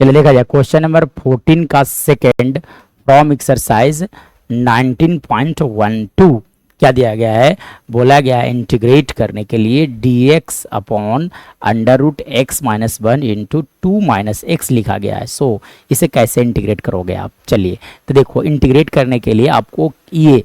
चलिए देखा जाए क्वेश्चन नंबर 14 का सेकंड फ्रॉम एक्सरसाइज 19.12 क्या दिया गया है। बोला गया है इंटीग्रेट करने के लिए dx upon under root x minus one into two minus x लिखा गया है। सो इसे कैसे इंटीग्रेट करोगे आप। चलिए तो देखो इंटीग्रेट करने के लिए आपको ये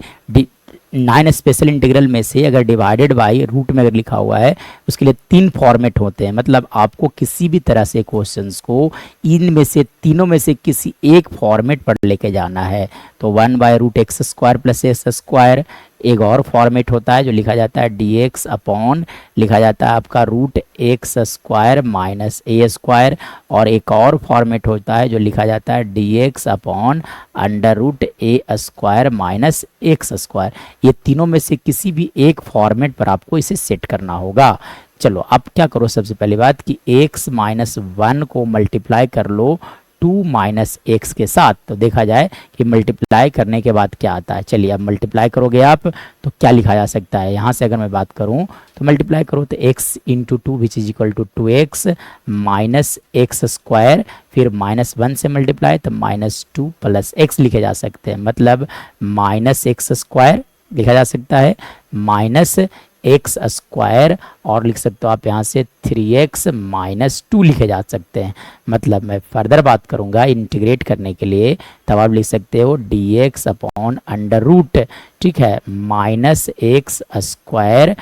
9 स्पेशल इंटीग्रल में से अगर डिवाइडेड बाई रूट में अगर लिखा हुआ है उसके लिए 3 फॉर्मेट होते हैं। मतलब आपको किसी भी तरह से क्वेश्चंस को इनमें से तीनों में से किसी एक फॉर्मेट पर लेके जाना है। तो 1/√x² प्लस एक्स स्क्वायर, एक और फॉर्मेट होता है जो लिखा जाता है dx अपॉन लिखा जाता है आपका √x² माइनस ए स्क्वायर, और एक और फॉर्मेट होता है जो लिखा जाता है dx upon under root a² minus x square. ये तीनों में से किसी भी एक फॉर्मेट पर आपको इसे सेट करना होगा। चलो अब क्या करो, सबसे पहली बात कि x माइनस वन को मल्टीप्लाई कर लो 2 माइनस एक्स के साथ। तो देखा जाए कि मल्टीप्लाई करने के बाद क्या आता है। चलिए अब मल्टीप्लाई करोगे आप तो क्या लिखा जा सकता है। यहाँ से अगर मैं बात करूँ तो मल्टीप्लाई करो तो x into two which is equal to 2x minus x square, फिर -1 से मल्टीप्लाई तो -2 प्लस एक्स लिखे जा सकते हैं। मतलब माइनस एक्स स्क्वायर लिखा जा सकता है माइनस एक्स स्क्वायर, और लिख सकते हो आप यहाँ से 3x माइनस 2 लिखे जा सकते हैं। मतलब मैं फर्दर बात करूँगा इंटीग्रेट करने के लिए, तब आप लिख सकते हो dx अपॉन अंडर रूट, ठीक है, minus x square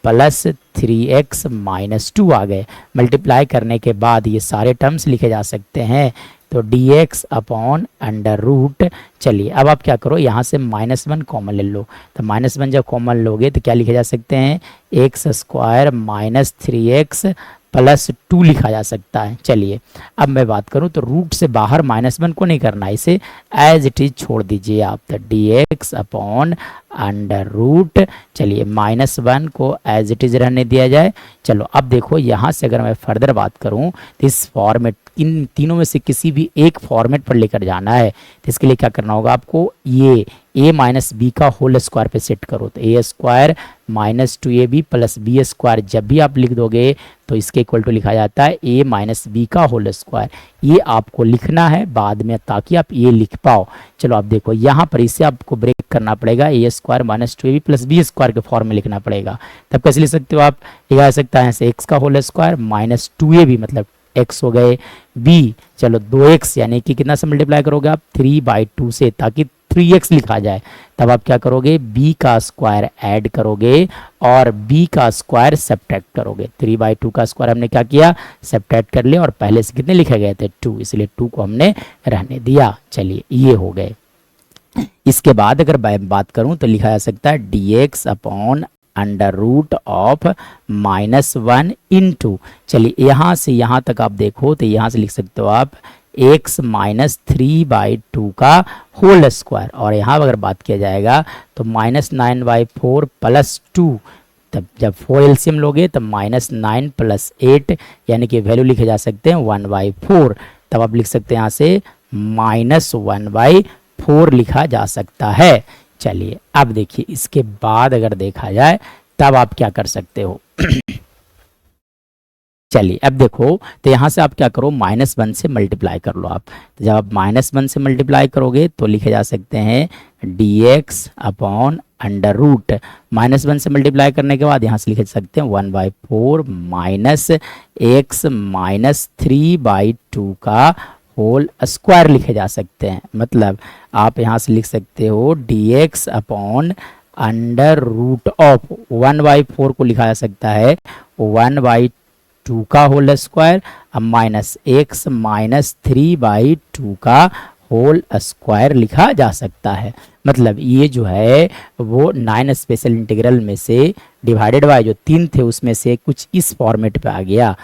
plus 3x minus 2 आ गए। मल्टीप्लाई करने के बाद ये सारे टर्म्स लिखे जा सकते हैं। तो dx अपॉन अंडर रूट, चलिए अब आप क्या करो यहाँ से -1 कॉमन ले लो। तो -1 जब कॉमन लोगे तो क्या लिखे जा सकते हैं, x square minus 3x plus 2 लिखा जा सकता है। चलिए अब मैं बात करूँ तो रूट से बाहर -1 को नहीं करना, इसे एज इट इज छोड़ दीजिए आप। तो dx अपॉन अंडर रूट, चलिए -1 को एज इट इज रहने दिया जाए। चलो अब देखो यहाँ से अगर मैं फर्दर बात करूँ तो इस फॉर्मेट इन तीनों में से किसी भी एक फॉर्मेट पर लेकर जाना है। तो इसके लिए क्या करना होगा आपको, ये a माइनस बी का होल स्क्वायर पे सेट करो। तो a square minus 2ab plus B square जब भी आप लिख दोगे तो इसके इक्वल टू लिखा जाता है a माइनस बी का होल स्क्वायर। ये आपको लिखना है बाद में ताकि आप ये लिख पाओ। चलो आप देखो यहाँ पर इसे आपको ब्रेक करना पड़ेगा, a square minus 2ab plus B square के फॉर्म में लिखना पड़ेगा। तब कैसे लिख सकते हो आप, लिखा जा सकता है ऐसे x का होल स्क्वायर माइनस 2ab मतलब x हो गए, b चलो 2x यानी कि कितना से मल्टीप्लाई करोगे आप 3/2 से, ताकि 3x लिखा जाए। तब आप क्या करोगे, b का स्क्वायर ऐड करोगे और b का स्क्वायर सब्ट्रैक्ट करोगे। 3/2 का स्क्वायर हमने क्या किया, सब्ट्रैक्ट कर लिया, और पहले से कितने लिखे गए थे 2, इसलिए 2 को हमने रहने दिया। चलिए ये हो गए। इसके बाद अगर बात करूं तो लिखा जा सकता है dx upon under root of -1 into, चलिए यहाँ से यहाँ तक आप देखो तो यहाँ से लिख सकते हो आप x माइनस 3/2 का होल स्क्वायर, और यहाँ अगर बात किया जाएगा तो -9/4 प्लस 2, तब जब 4 एलसीएम लोगे तो -9 प्लस 8 यानी कि वैल्यू लिखे जा सकते हैं 1/4। तब आप लिख सकते हैं यहाँ से -1/4 लिखा जा सकता है। चलिए अब देखिए इसके बाद अगर देखा जाए तब आप क्या कर सकते हो। चलिए अब देखो तो यहाँ से आप क्या करो, -1 से मल्टीप्लाई कर लो आप। तो जब आप -1 से मल्टीप्लाई करोगे तो लिखे जा सकते हैं dx अपॉन अंडर रूट, -1 से मल्टीप्लाई करने के बाद यहाँ से लिख सकते हैं 1/4 माइनस x माइनस 3/2 का होल स्क्वायर लिखे जा सकते हैं। मतलब आप यहाँ से लिख सकते हो dx upon under root of 1/4 को लिखा जा सकता है 1/2 का whole square minus x minus 3/2 का होल स्क्वायर लिखा जा सकता है। मतलब ये जो है वो 9 स्पेशल इंटीग्रल में से डिवाइडेड बाय जो 3 थे उसमें से कुछ इस फॉर्मेट पे आ गया,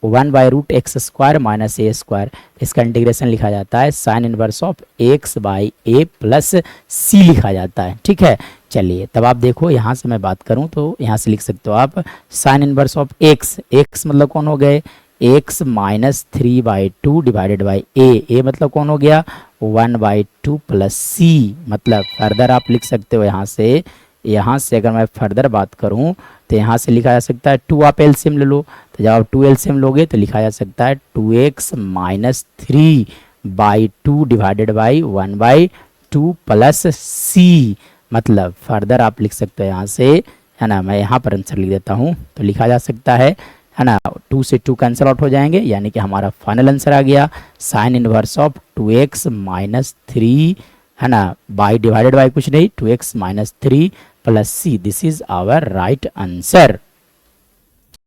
1/√x² माइनस ए स्क्वायर। इसका इंटीग्रेशन लिखा जाता है sine inverse of x/a plus c लिखा जाता है, ठीक है। चलिए तब आप देखो यहाँ से मैं बात करूँ तो यहाँ से लिख सकते हो आप sine inverse of x, x मतलब कौन हो गए x minus 3/2 divided by a मतलब कौन हो गया 1/2 प्लस c। मतलब फर्दर आप लिख सकते हो यहाँ से यहाँ से अगर मैं फर्दर बात करूँ तो यहाँ से लिखा जा सकता है 2 आप एलसीएम ले लो, तो जब आप 2 एलसीएम लोगे तो लिखा जा सकता है 2x minus 3/2 divided by 1/2 plus c। मतलब फर्दर आप लिख सकते हो यहाँ से, है ना, मैं यहाँ पर आंसर लिख देता हूँ, तो लिखा जा सकता है ना, 2 से 2 कैंसिल आउट हो जाएंगे, यानी कि हमारा फाइनल आंसर आ गया sine inverse of 2x minus 3, है ना, बाई डिवाइडेड बाई कुछ नहीं 2x minus 3 plus c। This is our right answer.